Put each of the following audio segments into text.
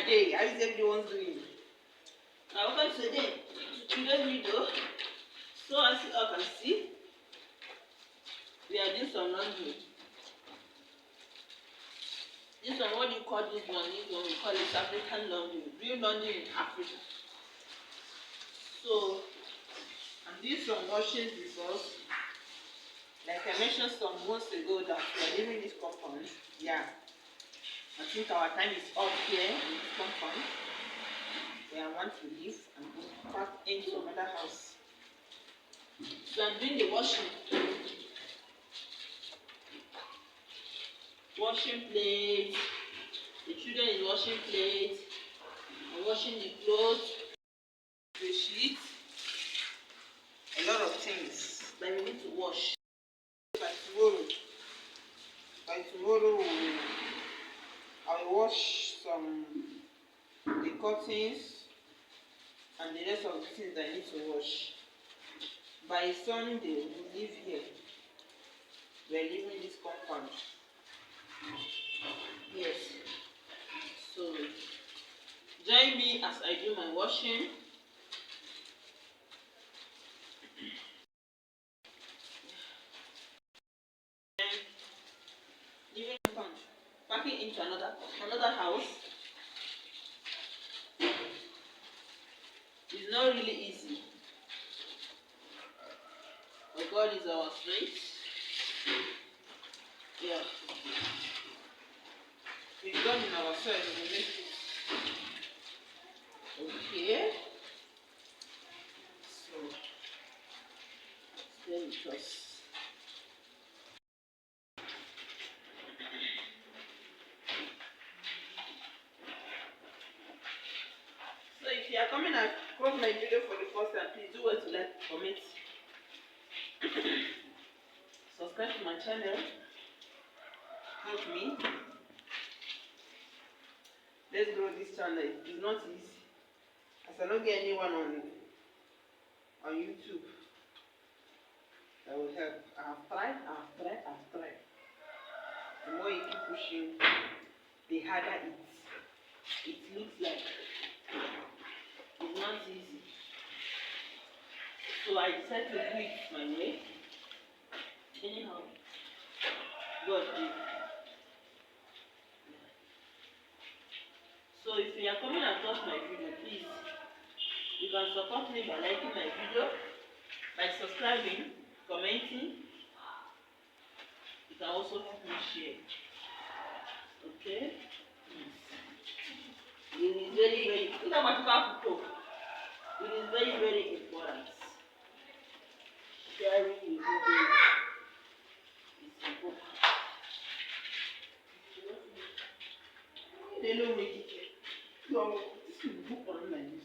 day? How is everyone doing? Welcome to today's video. So as you all can see, we are doing some laundry. This one, what do you call this one? This one we call it African laundry. Real laundry in Africa. So, I'm doing some washing because, like I mentioned some months ago, that we are living in this compound. Yeah. I think our time is up here in this compound where I want to live and go back into another house. So I'm doing the washing. Washing plates. The children is washing plates. I'm washing the clothes, the sheets, a lot of things that we need to wash. By tomorrow, I will wash some the curtains and the rest of the things that I need to wash. By Sunday, we will live here. We are living in this compound. Yes. So join me as I do my washing. Living compound. Packing into another house. It's not really easy. But God is our strength. Yeah. We've done in ourselves, we make it. Okay. So, stay with us. So, if you are coming across my video for the first time, please do well to like, comment, subscribe to my channel. Help me. Let's grow this channel. It's not easy. As I don't get anyone on YouTube that will help. I've tried. The more you keep pushing, the harder it looks like. It's not easy. So I decided to do it my way. Anyhow, God did. So if you are coming across my video, please, you can support me by liking my video, by subscribing, commenting. You can also help me share. Okay? It is very, very, it is very, very important. Sharing your video is important. They don't make it. So, this is book online.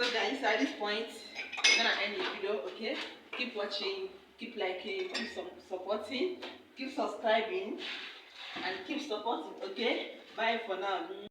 So guys, at this point, I'm gonna end the video, okay? Keep watching, keep liking, keep supporting, keep subscribing, and keep supporting, okay? Bye for now.